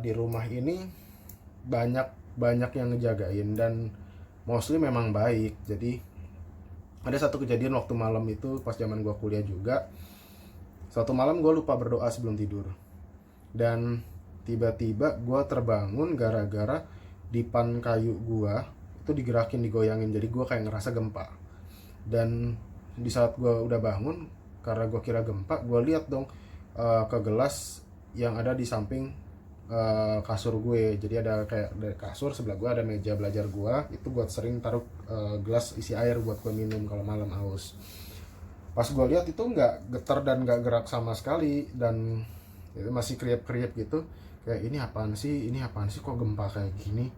di rumah ini banyak banyak yang ngejagain dan mostly memang baik. Jadi ada satu kejadian waktu malam itu pas zaman gua kuliah juga. Suatu malam gue lupa berdoa sebelum tidur dan tiba-tiba gue terbangun gara-gara dipan kayu gue itu digerakin, digoyangin, jadi gue kayak ngerasa gempa. Dan di saat gue udah bangun, karena gue kira gempa, gue lihat dong ke gelas yang ada di samping kasur gue. Jadi ada kayak dari kasur sebelah gue ada meja belajar gue, itu buat sering taruh gelas isi air buat gue minum kalau malam haus. Pas gue lihat itu nggak getar dan nggak gerak sama sekali, dan itu masih kriap-kriap gitu. Kayak ini apaan sih kok gempa kayak gini.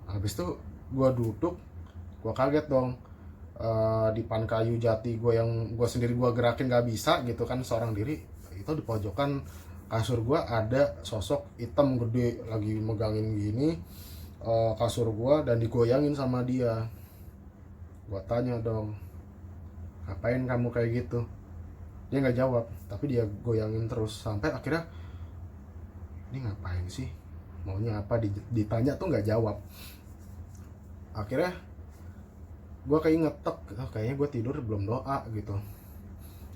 Habis itu gue duduk, gue kaget dong. Dipan kayu jati gue yang gue sendiri gue gerakin nggak bisa gitu kan seorang diri, itu di pojokan kasur gue ada sosok hitam gede lagi megangin gini kasur gue dan digoyangin sama dia. Gue tanya dong, ngapain kamu kayak gitu? Dia nggak jawab, tapi dia goyangin terus sampai akhirnya ini ngapain sih, maunya apa, ditanya tuh nggak jawab. Akhirnya gue keinget, kayaknya gue tidur belum doa gitu.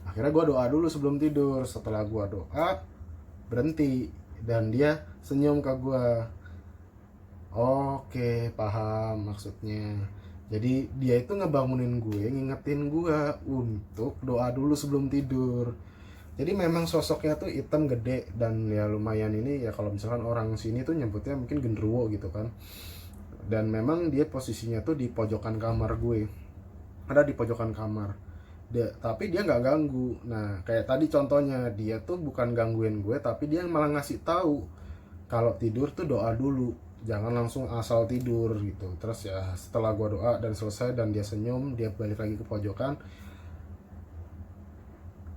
Akhirnya gue doa dulu sebelum tidur. Setelah gue doa berhenti dan dia senyum ke gue. Oke, paham maksudnya. Jadi dia itu ngebangunin gue, ngingetin gue untuk doa dulu sebelum tidur. Jadi memang sosoknya tuh hitam gede dan ya lumayan ini ya, kalau misalkan orang sini tuh nyebutnya mungkin genderuwo gitu kan. Dan memang dia posisinya tuh di pojokan kamar gue, ada di pojokan kamar. Tapi dia nggak ganggu. Nah kayak tadi contohnya, dia tuh bukan gangguin gue, tapi dia malah ngasih tahu kalau tidur tuh doa dulu, jangan langsung asal tidur gitu. Terus ya setelah gue doa dan selesai dan dia senyum, dia balik lagi ke pojokan.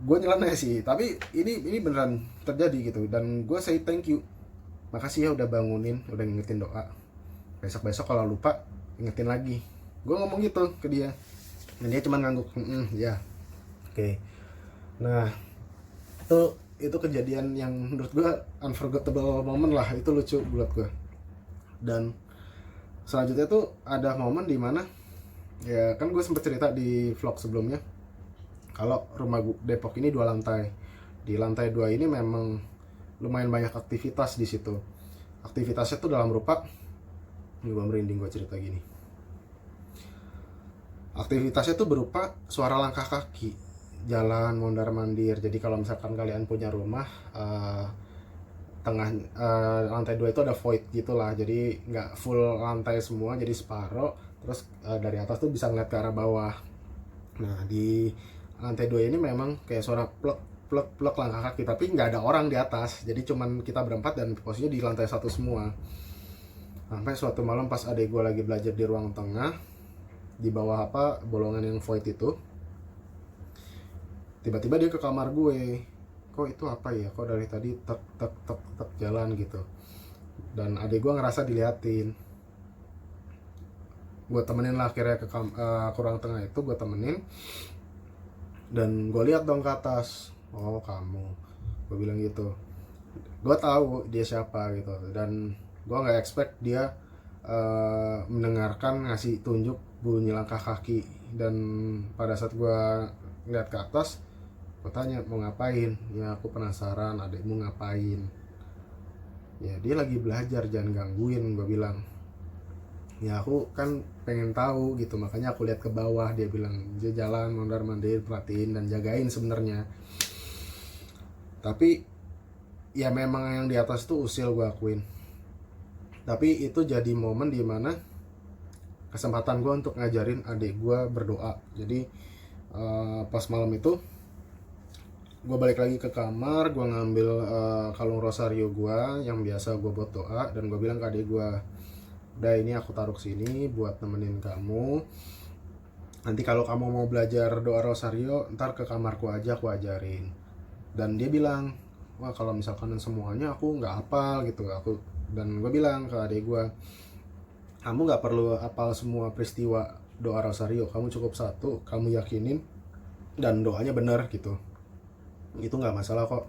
Gue nyeleneh sih, tapi ini beneran terjadi gitu. Dan gue say thank you, makasih ya udah bangunin, udah ngingetin doa. Besok kalau lupa ingetin lagi. Gue ngomong gitu ke dia dan dia cuma ngangguk ya oke. Nah itu kejadian yang menurut gue unforgettable moment lah, itu lucu buat gue. Dan selanjutnya tuh ada momen dimana ya kan gue sempat cerita di vlog sebelumnya kalau rumah Depok ini 2 lantai. Di lantai 2 ini memang lumayan banyak aktivitas di situ. Aktivitasnya tuh dalam rupa, ini gue merinding gue cerita gini. Aktivitasnya tuh berupa suara langkah kaki, jalan mondar mandir. Jadi kalau misalkan kalian punya rumah lantai 2 itu ada void gitulah, jadi nggak full lantai semua, jadi separuh. Terus dari atas tuh bisa ngeliat ke arah bawah. Nah di lantai 2 ini memang kayak suara plek plek plek langkah kaki, tapi nggak ada orang di atas, jadi cuman kita berempat dan posisinya di lantai 1 semua. Sampai suatu malam pas adek gue lagi belajar di ruang tengah, di bawah bolongan yang void itu, tiba-tiba dia ke kamar gue. Kok itu apa ya, kok dari tadi tek tek tek tek jalan gitu. Dan adek gue ngerasa diliatin. Gue temenin lah akhirnya ke ruang tengah itu, gue temenin. Dan gue lihat dong ke atas. Oh kamu, gue bilang gitu. Gue tahu dia siapa gitu, dan gue nggak expect dia mendengarkan ngasih tunjuk bunyi langkah kaki. Dan pada saat gue ngeliat ke atas, gue tanya mau ngapain. Ya aku penasaran adikmu ngapain. Ya dia lagi belajar, jangan gangguin, gue bilang. Ya aku kan pengen tahu gitu, makanya aku lihat ke bawah. Dia bilang dia jalan mondar mandir, perhatiin dan jagain sebenarnya. Tapi ya memang yang di atas tuh usil, gue akuin. Tapi itu jadi momen dimana kesempatan gue untuk ngajarin adik gue berdoa. Jadi pas malam itu gue balik lagi ke kamar, gue ngambil kalung rosario gue yang biasa gue buat doa, dan gue bilang ke adik gue, udah ini aku taruh sini buat nemenin kamu. Nanti kalau kamu mau belajar doa rosario, ntar ke kamarku aja aku ajarin. Dan dia bilang, wah kalau misalkan semuanya aku nggak hafal gitu. Dan gue bilang ke adik gue, kamu nggak perlu hafal semua peristiwa doa rosario, kamu cukup satu, kamu yakinin dan doanya benar gitu, itu nggak masalah kok.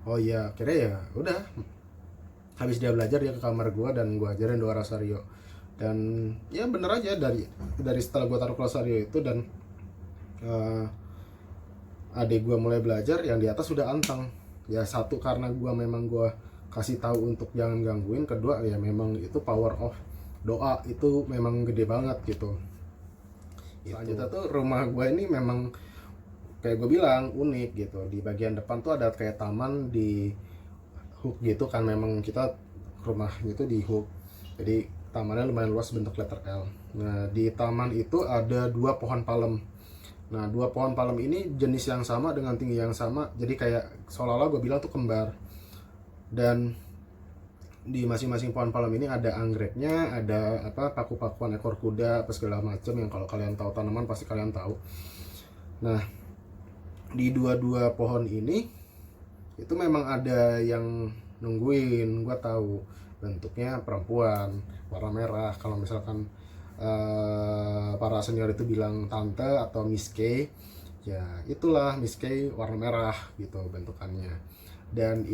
Oh iya, akhirnya ya udah, Habis dia belajar, dia ke kamar gue dan gue ajarin doa Rosario. Dan ya bener aja, dari setelah gue taruh Rosario itu dan adik gue mulai belajar, yang di atas sudah anteng. Ya satu, karena gue kasih tahu untuk jangan gangguin. Kedua ya memang itu power of doa itu memang gede banget gitu. Selanjutnya tuh rumah gue ini memang kayak gue bilang unik gitu. Di bagian depan tuh ada kayak taman di hook gitu kan, memang kita rumah itu di hook, jadi tamannya lumayan luas bentuk letter L. Nah di taman itu ada 2 pohon palem. Nah 2 pohon palem ini jenis yang sama dengan tinggi yang sama, jadi kayak seolah-olah gue bilang tuh kembar. Dan di masing-masing pohon palem ini ada anggreknya, ada apa paku-pakuan ekor kuda apa segala macam, yang kalau kalian tahu tanaman pasti kalian tahu. Nah di dua pohon ini itu memang ada yang nungguin. Gue tahu bentuknya perempuan, warna merah. Kalau misalkan para senior itu bilang tante atau Miss K, ya itulah Miss K, warna merah gitu bentukannya. Dan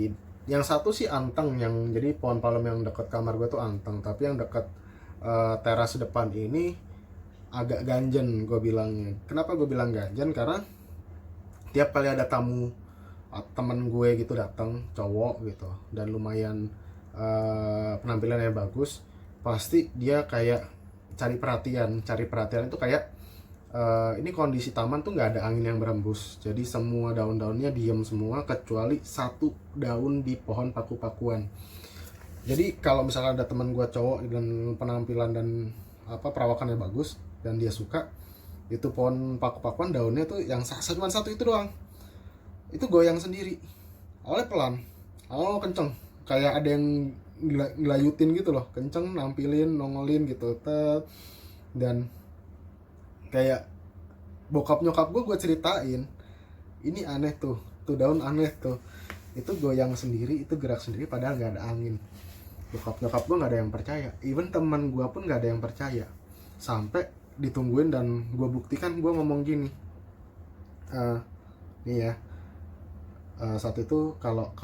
yang satu sih anteng, yang jadi pohon palem yang dekat kamar gue tuh anteng, tapi yang dekat teras depan ini agak ganjen gue bilangnya. Kenapa gue bilang ganjen? Karena tiap kali ada tamu temen gue gitu datang, cowok gitu, dan lumayan penampilannya bagus, pasti dia kayak cari perhatian itu kayak ini kondisi taman tuh nggak ada angin yang berembus, jadi semua daun-daunnya diem semua kecuali satu daun di pohon paku-pakuan. Jadi kalau misalnya ada teman gue cowok dan penampilan dan apa perawakannya bagus dan dia suka, itu pohon paku-pakuan daunnya tuh yang cuma satu itu doang, itu goyang sendiri. Awalnya pelan, awalnya kenceng, kayak ada yang ngelayutin gitu loh, kenceng, nampilin, nongolin gitu. Dan kayak bokap nyokap gue ceritain, ini aneh tuh daun aneh tuh, itu goyang sendiri, itu gerak sendiri padahal gak ada angin. Bokap nyokap gue gak ada yang percaya, even teman gue pun gak ada yang percaya, sampai ditungguin dan gue buktikan. Gue ngomong gini, nih ya, saat itu kalau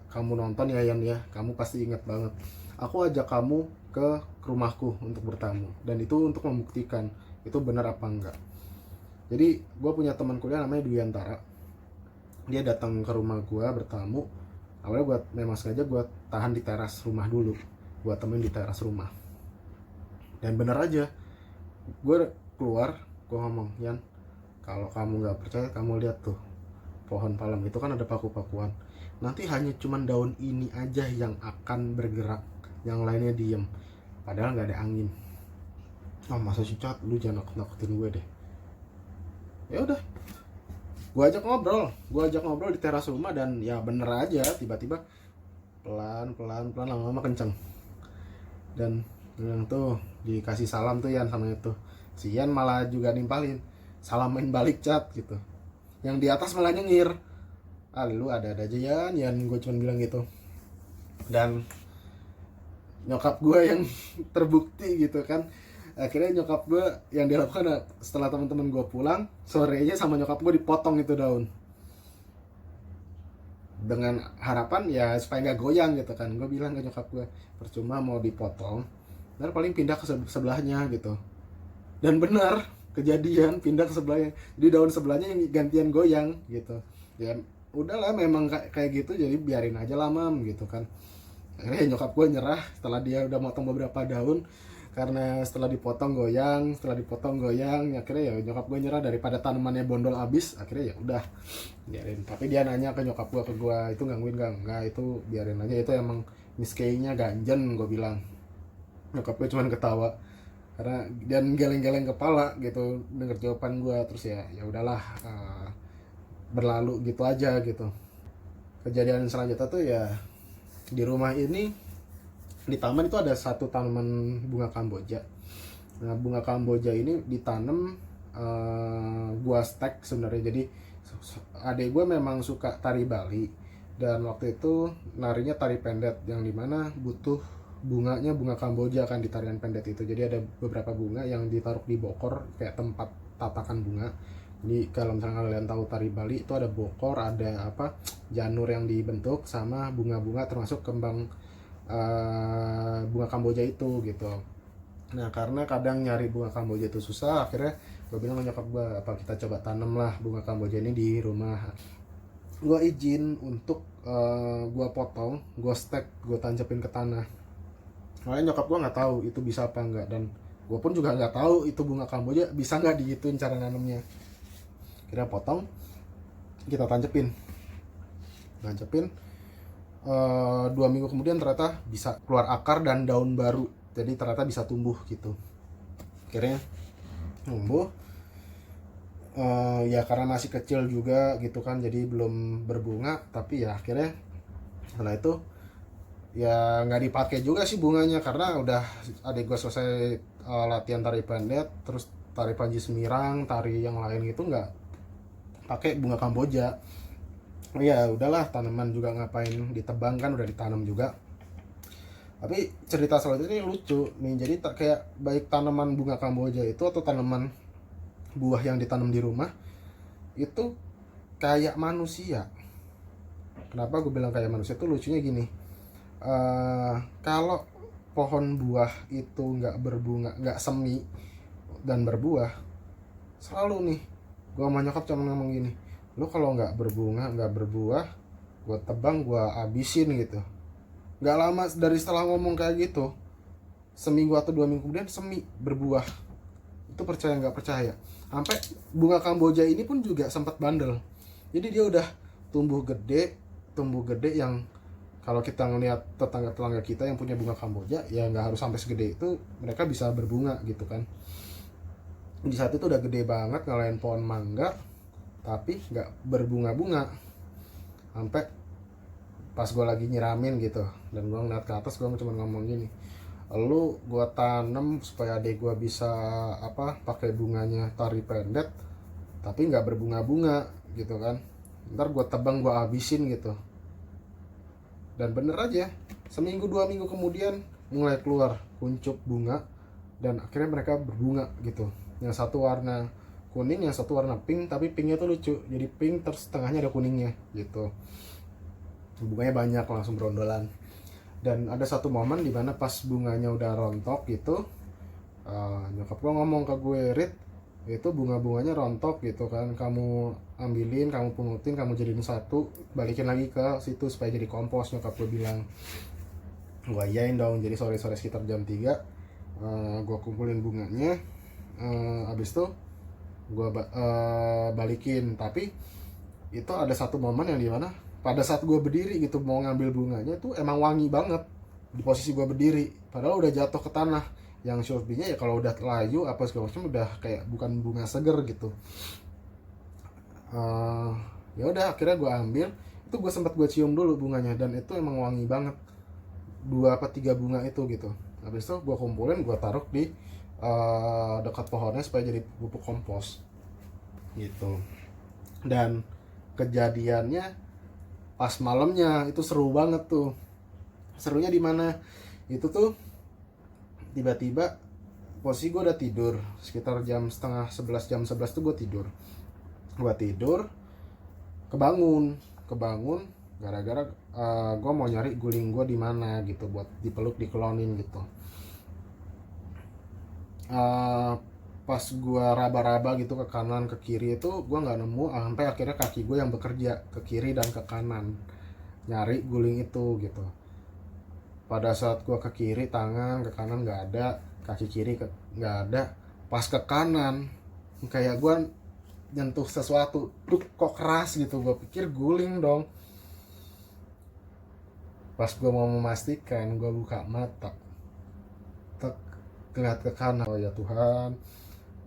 kamu nonton ya Yan ya, kamu pasti ingat banget, aku ajak kamu ke rumahku untuk bertamu, dan itu untuk membuktikan itu benar apa enggak. Jadi gue punya teman kuliah namanya Duyantara, dia datang ke rumah gue bertamu. Awalnya gue memang sengaja gue tahan di teras rumah dulu, gue temenin di teras rumah. Dan bener aja, gue keluar, gue ngomong, Yan, kalau kamu nggak percaya, kamu lihat tuh pohon palem itu kan ada paku-pakuan, nanti hanya cuman daun ini aja yang akan bergerak, yang lainnya diem, padahal nggak ada angin. Oh masa sih Cat, lu jangan nakut-nakutin gue deh. Ya udah, gue ajak ngobrol di teras rumah, dan ya bener aja, tiba-tiba pelan lama-lama kenceng. Dan yang tuh dikasih salam tuh Yan sama itu, si Yan malah juga nimpalin, salamin balik Cat gitu. Yang di atas malah nyengir, lu ada-ada aja Yan, gue cuma bilang gitu. Dan nyokap gue yang terbukti gitu kan, akhirnya nyokap gue yang dilakukan setelah teman-teman gue pulang, sorenya sama nyokap gue dipotong itu daun, dengan harapan ya supaya nggak goyang gitu kan. Gue bilang ke nyokap gue, percuma mau dipotong, ntar paling pindah ke sebelahnya gitu. Dan benar, kejadian pindah ke sebelahnya, jadi daun sebelahnya yang gantian goyang gitu. Ya udahlah, memang kayak gitu, jadi biarin aja lah Mam gitu kan. Akhirnya nyokap gue nyerah setelah dia udah motong beberapa daun, karena setelah dipotong goyang, akhirnya ya nyokap gue nyerah, daripada tanamannya bondol abis, akhirnya ya udah biarin. Tapi dia nanya ke nyokap gue, itu gangguin enggak, itu biarin aja, itu emang Miss K-nya ganjen, gue bilang. Nyokap gue cuman ketawa karena dan geleng-geleng kepala gitu denger jawaban gue. Terus ya udahlah, berlalu gitu aja gitu. Kejadian selanjutnya tuh ya di rumah ini, di taman itu ada satu tanaman bunga kamboja. Nah bunga kamboja ini ditanam gua stek sebenarnya. Jadi adik gue memang suka tari Bali, dan waktu itu narinya tari pendet, yang dimana butuh bunganya bunga kamboja kan di tarian pendet itu. Jadi ada beberapa bunga yang ditaruh di bokor kayak tempat tatakan bunga. Jadi kalau misalnya kalian tahu tari Bali itu ada bokor, ada janur yang dibentuk sama bunga-bunga, termasuk kembang bunga kamboja itu gitu. Nah karena kadang nyari bunga kamboja itu susah, akhirnya gue bilang ke nyokap gue, apa kita coba tanam lah bunga kamboja ini di rumah. Gue izin untuk gue potong, gue stek, gue tancapin ke tanah. Makanya nyokap gue nggak tahu itu bisa apa enggak, dan gue pun juga nggak tahu itu bunga kamboja bisa nggak digituin cara nanamnya. Kira potong, kita tancepin, 2 minggu kemudian ternyata bisa keluar akar dan daun baru, jadi ternyata bisa tumbuh gitu. Akhirnya tumbuh, ya karena masih kecil juga gitu kan, jadi belum berbunga. Tapi ya akhirnya setelah itu ya nggak dipakai juga sih bunganya, karena udah adik gue selesai latihan tari pendek, terus tari Panji Semirang, tari yang lain gitu, nggak pakai bunga kamboja. Ya udahlah, tanaman juga ngapain ditebang kan, udah ditanam juga. Tapi cerita selanjutnya ini lucu nih, jadi tak kayak baik tanaman bunga kamboja itu atau tanaman buah yang ditanam di rumah itu kayak manusia. Kenapa gue bilang kayak manusia? Itu lucunya gini, kalau pohon buah itu nggak berbunga, nggak semi dan berbuah, selalu nih gue sama nyokap cuma ngomong gini, lu kalau nggak berbunga nggak berbuah, gue tebang, gue abisin gitu. Nggak lama dari setelah ngomong kayak gitu, seminggu atau 2 minggu kemudian semi berbuah. Itu percaya nggak percaya, sampai bunga kamboja ini pun juga sempat bandel. Jadi dia udah tumbuh gede yang kalau kita ngelihat tetangga kita yang punya bunga kamboja, ya nggak harus sampai segede itu, mereka bisa berbunga gitu kan. Di saat itu udah gede banget ngalahin pohon mangga, tapi nggak berbunga-bunga. Sampai pas gue lagi nyiramin gitu, dan gue ngeliat ke atas, gue cuma ngomong gini, lu gue tanam supaya adik gue bisa pakai bunganya tari pendek, tapi nggak berbunga-bunga gitu kan, ntar gue tebang, gue habisin gitu. Dan bener aja, seminggu 2 minggu kemudian mulai keluar kuncup bunga, dan akhirnya mereka berbunga gitu. Yang satu warna kuning, yang satu warna pink, tapi pinknya tuh lucu, jadi pink terus tengahnya ada kuningnya gitu. Bunganya banyak, langsung berondolan. Dan ada satu momen dimana pas bunganya udah rontok gitu, nyokap gue ngomong ke gue, Rit, itu bunga-bunganya rontok gitu kan, kamu ambilin, kamu pungutin, kamu jadiin satu, balikin lagi ke situ supaya jadi kompos, nyokap gue bilang. Gue iyain dong. Jadi sore-sore sekitar jam 3 gue kumpulin bunganya, abis itu gue balikin. Tapi itu ada satu momen yang dimana pada saat gue berdiri gitu mau ngambil bunganya tuh emang wangi banget di posisi gue berdiri, padahal udah jatuh ke tanah. Yang shortbinya ya kalau udah layu apa segala macam udah kayak bukan bunga seger gitu. Ya udah akhirnya gue ambil itu, gue sempat gue cium dulu bunganya, dan itu emang wangi banget, 2 apa 3 bunga itu gitu. Habis itu gue kumpulin, gue taruh di dekat pohonnya supaya jadi pupuk kompos gitu. Dan kejadiannya pas malamnya itu seru banget tuh. Serunya di mana? Itu tuh tiba-tiba posisi gue udah tidur sekitar jam setengah 11, jam 11 tuh gue tidur, kebangun gara-gara gue mau nyari guling gue di mana gitu buat dipeluk, dikelonin gitu. Pas gue raba-raba gitu ke kanan ke kiri itu gue nggak nemu, sampai akhirnya kaki gue yang bekerja ke kiri dan ke kanan nyari guling itu gitu. Pada saat gue ke kiri, tangan ke kanan nggak ada, kaki kiri nggak ada. Pas ke kanan kayak gue nyentuh sesuatu, tuh kok keras gitu, gue pikir guling dong. Pas gue mau memastikan, gue buka mata, ngeliat ke kanan, oh ya Tuhan,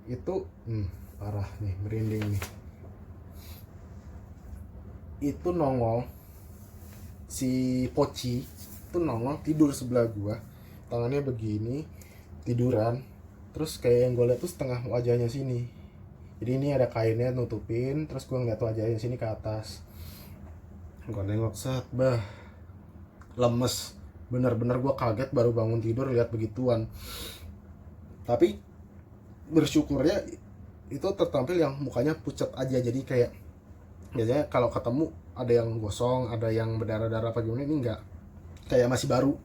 itu parah nih, merinding nih. Itu nongol si Poci itu nongol tidur sebelah gua, tangannya begini, tiduran, terus kayak yang gue lihat tuh setengah wajahnya sini. Jadi ini ada kainnya nutupin, terus gue ngeliat wajahnya sini ke atas. Gue nengok, set, lemes, bener-bener gue kaget baru bangun tidur lihat begituan. Tapi bersyukurnya itu tertampil yang mukanya pucat aja, jadi kayak biasanya kalau ketemu ada yang gosong, ada yang berdarah-darah apa gimana, ini enggak, kayak masih baru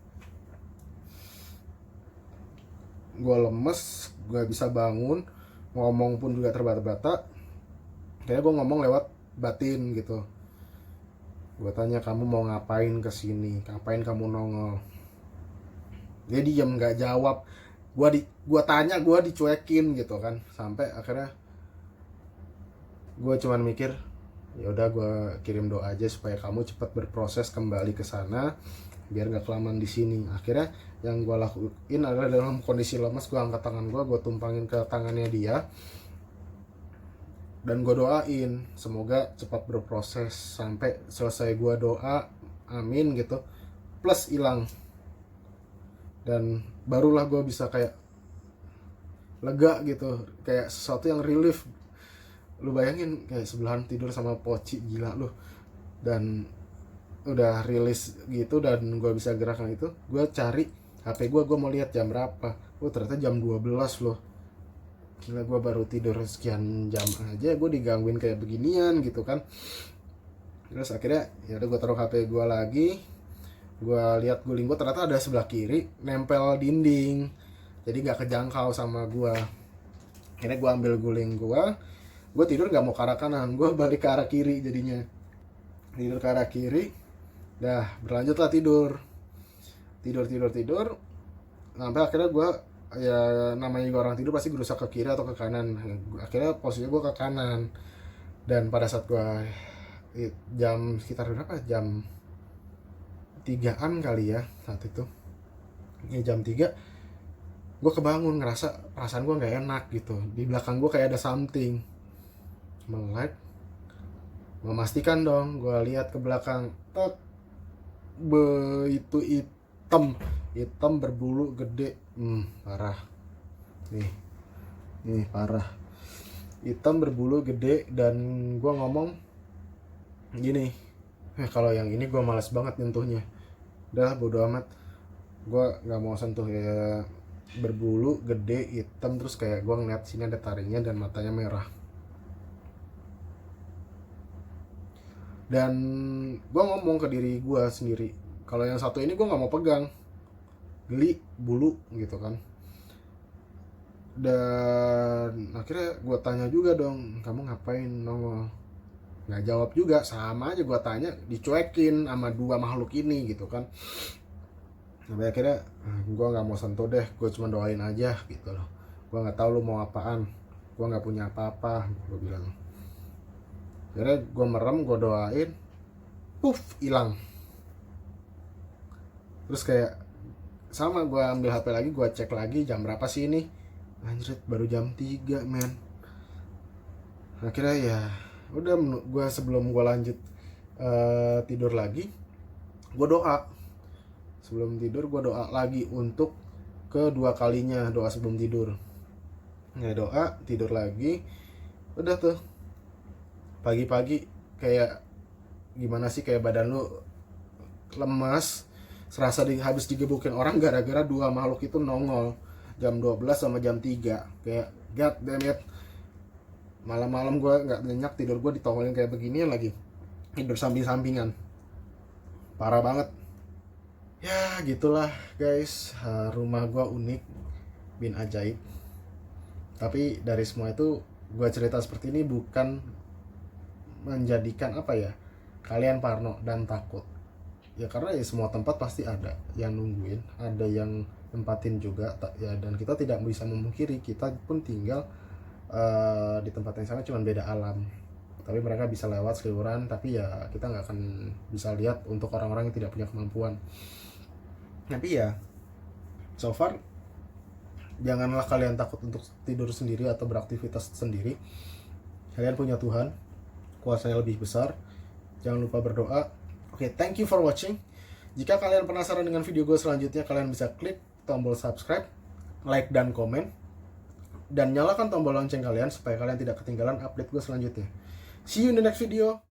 gue lemes, gue bisa bangun, ngomong pun juga terbata-bata. Kayak gue ngomong lewat batin gitu. Gue tanya, kamu mau ngapain kesini, ngapain kamu nongol. Dia diem nggak jawab. Gue tanya, gue dicuekin gitu kan. Sampai akhirnya gue cuman mikir, ya udah gue kirim doa aja supaya kamu cepat berproses kembali ke sana biar nggak kelamaan di sini. Akhirnya yang gue lakuin adalah dalam kondisi lemas, gue angkat tangan gue tumpangin ke tangannya dia dan gue doain semoga cepat berproses. Sampai selesai gue doa amin gitu, plus hilang. Dan barulah gue bisa kayak lega gitu, kayak sesuatu yang relief. Lu bayangin kayak sebelahan tidur sama poci, gila lu. Dan udah rilis gitu dan gue bisa gerakan itu, gue cari HP gue mau lihat jam berapa. Ternyata jam 12 loh. Gila, gue baru tidur sekian jam aja gue digangguin kayak beginian gitu kan. Terus akhirnya ya udah gue taruh HP gue lagi, gue lihat guling gue ternyata ada sebelah kiri nempel dinding, jadi nggak kejangkau sama gue. Akhirnya gue ambil guling gue tidur nggak mau ke arah kanan, gue balik ke arah kiri, jadinya tidur ke arah kiri. Dah berlanjutlah tidur sampai akhirnya gue, ya namanya juga orang tidur pasti berusaha ke kiri atau ke kanan. Akhirnya posisinya gue ke kanan. Dan pada saat gue jam sekitar berapa, jam 3-an kali ya saat itu, ya jam 3 gue kebangun, ngerasa perasaan gue nggak enak gitu. Di belakang gue kayak ada something melek. Memastikan dong, gue lihat ke belakang, itu hitam berbulu gede. Parah nih parah, hitam berbulu gede. Dan gue ngomong gini, kalau yang ini gue malas banget nyentuhnya, udah bodo amat, gue nggak mau sentuh. Ya berbulu gede hitam, terus kayak gue ngeliat sini ada taringnya dan matanya merah. Dan gue ngomong ke diri gue sendiri, kalau yang satu ini gue nggak mau pegang, geli bulu gitu kan. Dan akhirnya gue tanya juga dong, kamu ngapain nongol? Nggak jawab juga, sama aja gue tanya dicuekin sama dua makhluk ini gitu kan. Sampai akhirnya gue nggak mau sentuh deh, gue cuma doain aja gitu loh. Gue nggak tahu lu mau apaan, gue nggak punya apa-apa, gue bilang. Akhirnya gue merem, gue doain, puff, hilang. Terus kayak sama, gue ambil HP lagi, gue cek lagi jam berapa sih ini. Anjir, baru jam 3 men. Akhirnya ya udah, gue sebelum gue lanjut tidur lagi, gue doa. Sebelum tidur gue doa lagi untuk kedua kalinya, doa sebelum tidur. Ya doa, tidur lagi. Udah tuh pagi-pagi kayak gimana sih, kayak badan lu lemas, serasa habis digebukin orang gara-gara dua makhluk itu nongol jam 12 sama jam 3. Kayak god damn it, malam-malam gue nggak nyenyak, tidur gue ditongolin kayak begini lagi, tidur samping-sampingan, parah banget. Ya gitulah guys, rumah gue unik bin ajaib. Tapi dari semua itu gue cerita seperti ini bukan menjadikan apa ya, kalian parno dan takut ya, karena ya semua tempat pasti ada yang nungguin, ada yang nempatin juga ya. Dan kita tidak bisa memungkiri, kita pun tinggal di tempat yang sama, cuman beda alam. Tapi mereka bisa lewat seliuran, tapi ya kita nggak akan bisa lihat untuk orang-orang yang tidak punya kemampuan. Tapi ya so far, janganlah kalian takut untuk tidur sendiri atau beraktivitas sendiri. Kalian punya Tuhan, kuasanya lebih besar. Jangan lupa berdoa. Oke, thank you for watching. Jika kalian penasaran dengan video gue selanjutnya, kalian bisa klik tombol subscribe, like, dan komen. Dan nyalakan tombol lonceng kalian supaya kalian tidak ketinggalan update gue selanjutnya. See you in the next video.